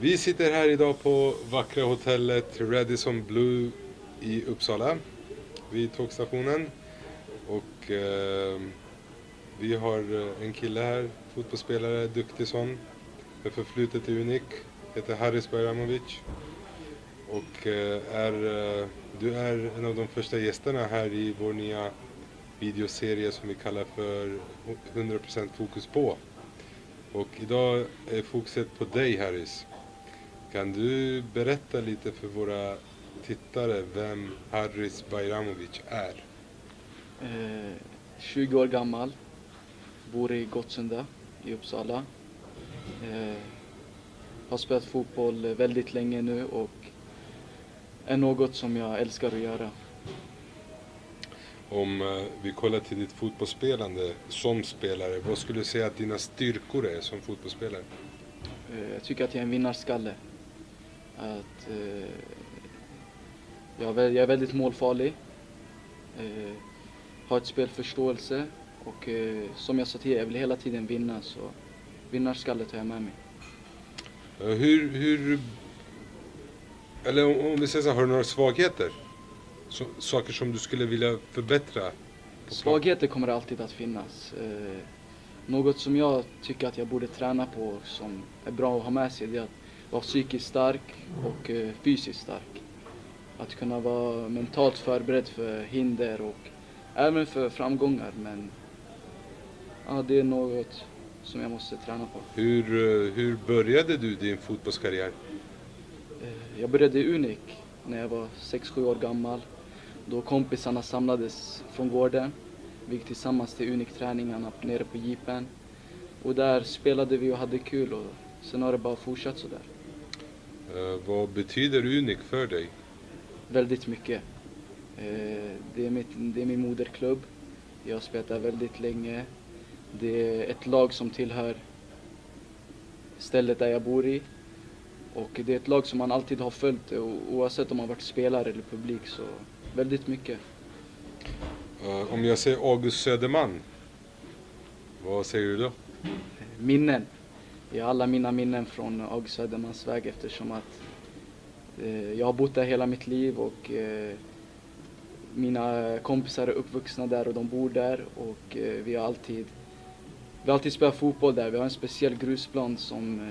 Vi sitter här idag på vackra hotellet Radisson Blu i Uppsala vid tågstationen. Och vi har en kille här, fotbollsspelare, duktig sån, med förflutet i Unik, heter Haris Bajramovic. Och du är en av de första gästerna här i vår nya videoserie som vi kallar för 100% fokus på. Och idag är fokuset på dig, Haris. Kan du berätta lite för våra tittare vem Haris Bajramovic är? 20 år gammal, bor i Gottsunda i Uppsala. Har spelat fotboll väldigt länge nu och är något som jag älskar att göra. Om vi kollar till ditt fotbollsspelande som spelare, vad skulle du säga att dina styrkor är som fotbollsspelare? Jag tycker att jag är en vinnarskalle. Jag är väldigt målfarlig. Har ett spelförståelse och som jag sa tidigare, jag vill hela tiden vinna, så vinnarskallet har jag med mig. Eller om vi säger så här, har du några svagheter? Saker som du skulle vilja förbättra? Svagheter kommer alltid att finnas. Något som jag tycker att jag borde träna på, som är bra att ha med sig, det är att vara psykiskt stark och fysiskt stark. Att kunna vara mentalt förberedd för hinder och även för framgångar. Men ja, det är något som jag måste träna på. Hur började du din fotbollskarriär? Jag började i Unik när jag var 6-7 år gammal. Då kompisarna samlades från gården. Vi gick tillsammans till Unik-träningarna nere på Jeepen. Och där spelade vi och hade kul, och sen har det bara fortsatt så där. Vad betyder Unik för dig? Väldigt mycket. Det är min moderklubb. Jag har spelat där väldigt länge. Det är ett lag som tillhör stället där jag bor i. Och det är ett lag som man alltid har följt, oavsett om man varit spelare eller publik, så väldigt mycket. Om jag säger August Söderman, vad säger du då? Minnen. Jag har alla mina minnen från August Södermans väg, eftersom att jag har bott där hela mitt liv och mina kompisar är uppvuxna där och de bor där, och vi har alltid spelat fotboll där. Vi har en speciell grusplan som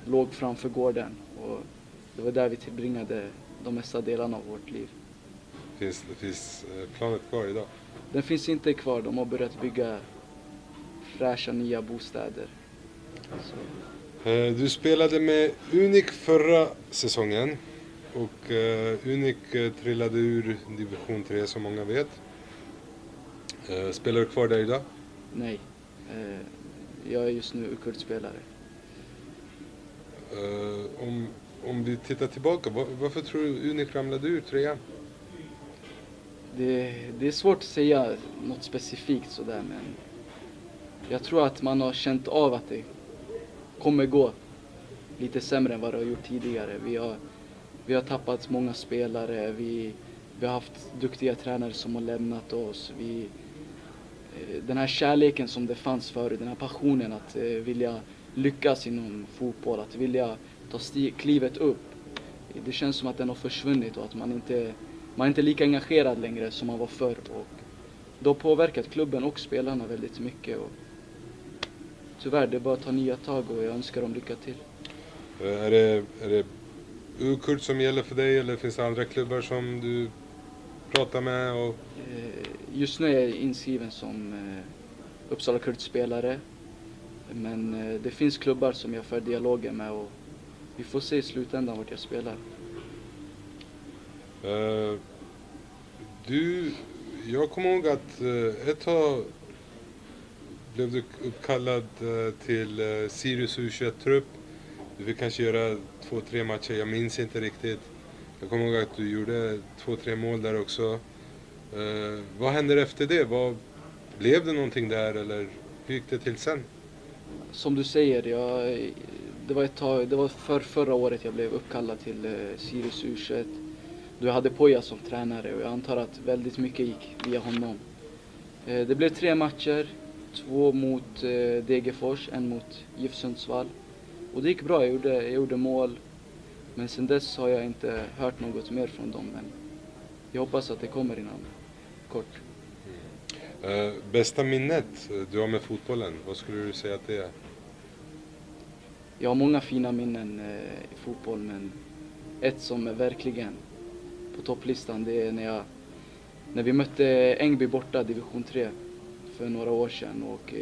låg framför gården, och det var där vi tillbringade de mesta delarna av vårt liv. Finns planet kvar idag? Den finns inte kvar, de har börjat bygga fräscha nya bostäder. Så. Du spelade med Unik förra säsongen och Unik trillade ur division 3 som många vet. Spelar du kvar där idag? Nej, jag är just nu U-kultspelare. Om vi tittar tillbaka, varför tror du Unik ramlade ur 3? Det är svårt att säga något specifikt sådär, men jag tror att man har känt av att det kommer gå lite sämre än vad det har gjort tidigare. Vi har tappat många spelare, vi har haft duktiga tränare som har lämnat oss. Den här kärleken som det fanns förut, den här passionen att vilja lyckas inom fotboll, att vilja ta klivet upp. Det känns som att den har försvunnit och att man inte är lika engagerad längre som man var förr. Och det har påverkat klubben och spelarna väldigt mycket. Och tyvärr, det är bara att ta nya tag, och jag önskar dem lycka till. Är det U-kurt som gäller för dig, eller finns det andra klubbar som du pratar med? Och... Just nu är jag inskriven som Uppsala Kurt-spelare. Men det finns klubbar som jag för dialoger med, och vi får se i slutändan vart jag spelar. Jag kommer ihåg att ett tag blev du uppkallad till Sirius U21-trupp. Du fick kanske göra 2-3 matcher, jag minns inte riktigt. Jag kommer ihåg att du gjorde 2-3 mål där också. Vad hände efter det? Blev det någonting där, eller hur gick det till sen? Som du säger, det var förra året jag blev uppkallad till Sirius U21. Då jag hade Poja som tränare, och jag antar att väldigt mycket gick via honom. Det blev 3 matcher, 2 mot Degerfors, 1 mot GIF Sundsvall. Och det gick bra, jag gjorde mål, Men sen dess har jag inte hört något mer från dem. Men jag hoppas att det kommer inom kort. Bästa minnet du har med fotbollen, vad skulle du säga att det är? Jag har många fina minnen i fotboll, men ett som är verkligen på topplistan, det är när vi mötte Ängby borta division 3 för några år sedan. Och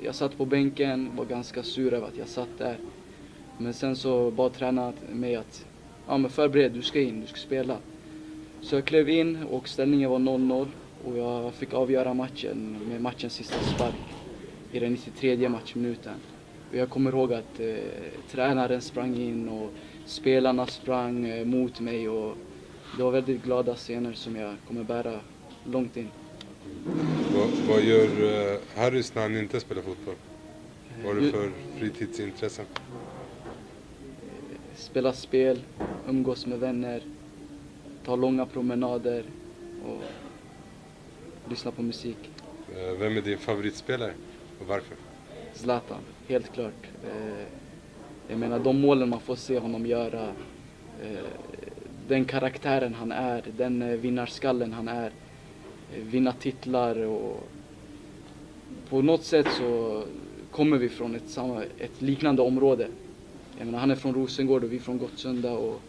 jag satt på bänken, var ganska sur över att jag satt där. Men sen så bad tränaren mig att men förbered, du ska in, du ska spela. Så jag klev in och ställningen var 0-0 och jag fick avgöra matchen med matchens sista spark i den 93:e matchminuten. Och jag kommer ihåg att tränaren sprang in och spelarna sprang mot mig, och det var väldigt glada scener som jag kommer bära långt in. Vad gör Harris när han inte spelar fotboll? Vad har du för fritidsintressen? Spela spel, umgås med vänner, ta långa promenader och lyssna på musik. Vem är din favoritspelare och varför? Zlatan, helt klart. Jag menar, de målen man får se honom göra, den karaktären han är, den vinnarskallen han är, vinna titlar, och på något sätt så kommer vi från ett liknande område. Jag menar, han är från Rosengård och vi är från Gottsunda, och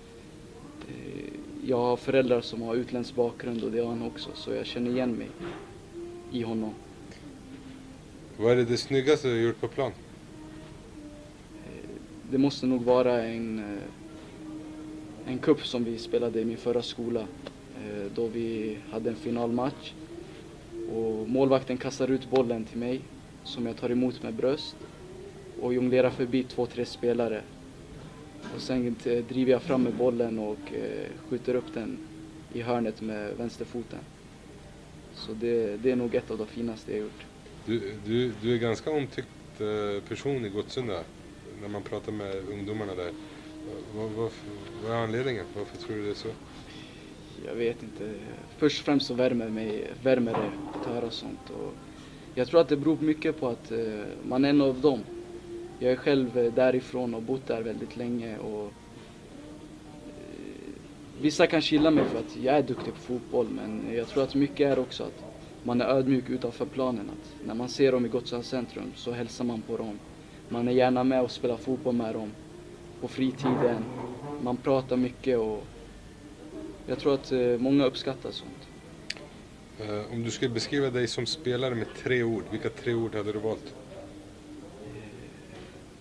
jag har föräldrar som har utländsk bakgrund och det har han också, så jag känner igen mig i honom. Vad är det snyggaste du har gjort på plan? Det måste nog vara en cup som vi spelade i min förra skola, då vi hade en finalmatch och målvakten kastar ut bollen till mig som jag tar emot med bröst och jonglerar förbi 2-3 spelare. Och sen driver jag fram med bollen och skjuter upp den i hörnet med vänsterfoten. Så det är nog ett av de finaste jag gjort. Du är ganska omtyckt person i Gottsunda när man pratar med ungdomarna där. Vad är anledningen? Varför tror du det är så? Jag vet inte. Först och främst så värmer det att höra sånt. Och jag tror att det beror mycket på att man är en av dem. Jag är själv därifrån och bott där väldigt länge. Och vissa kan gilla mig för att jag är duktig på fotboll, men jag tror att mycket är också att man är ödmjuk utanför planen. Att när man ser dem i Gottsunda centrum så hälsar man på dem. Man är gärna med och spelar fotboll med dem på fritiden. Man pratar mycket och jag tror att många uppskattar sånt. Om du skulle beskriva dig som spelare med 3 ord, vilka 3 ord hade du valt?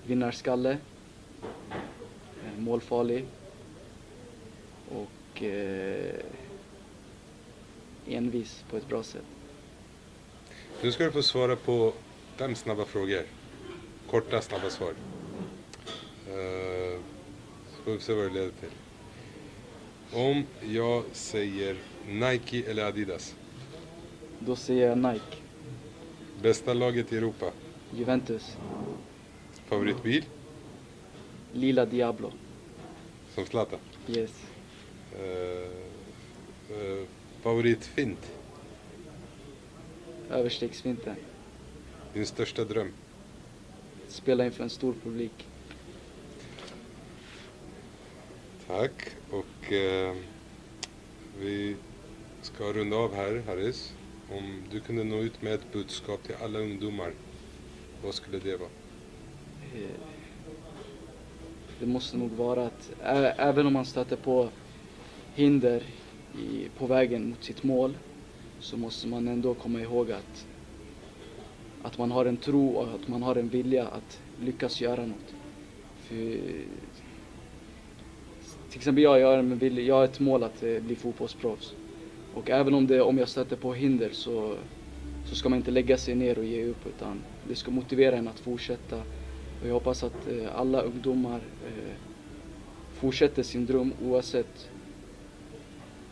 Vinnarskalle, målfarlig och envis på ett bra sätt. Nu ska du få svara på 5 snabba frågor. Korta, snabba svar. Så får vi se vad det leder till. Om jag säger Nike eller Adidas? Då säger jag Nike. Bästa laget i Europa? Juventus. Favoritbil? Lila Diablo. Som Zlatan? Yes. Favoritfint? Överstegsfinten. Din största dröm? Spela inför en stor publik. Tack. Och vi ska runda av här, Harris. Om du kunde nå ut med ett budskap till alla ungdomar, vad skulle det vara? Det måste nog vara att även om man stöter på hinder på vägen mot sitt mål, så måste man ändå komma ihåg att man har en tro och att man har en vilja att lyckas göra något. För, till exempel jag har ett mål att bli fotbollsproffs. Och även om jag stöter på hinder så ska man inte lägga sig ner och ge upp, utan det ska motivera en att fortsätta. Och jag hoppas att alla ungdomar fortsätter sin dröm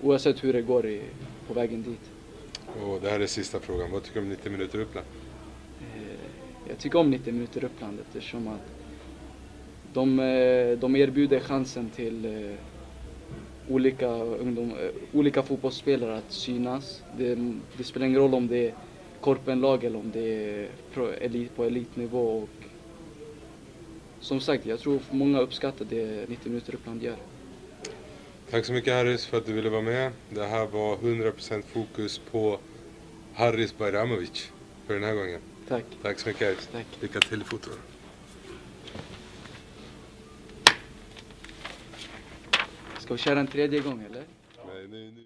oavsett hur det går på vägen dit. Och det här är sista frågan. Vad tycker du om 90 minuter Uppland? Jag tycker om 90 minuter Uppland eftersom att de erbjuder chansen till olika fotbollsspelare att synas. Det spelar ingen roll om det är korpenlag eller om det är på elitnivå. Och som sagt, jag tror många uppskattar det 90 minuter Uppland gör. Tack så mycket Haris för att du ville vara med. Det här var 100% fokus på Haris Bajramovic för den här gången. Tack. Tack så mycket Haris. Tack. Lycka till i foton. Ska vi köra en tredje gång eller? Nej, nu.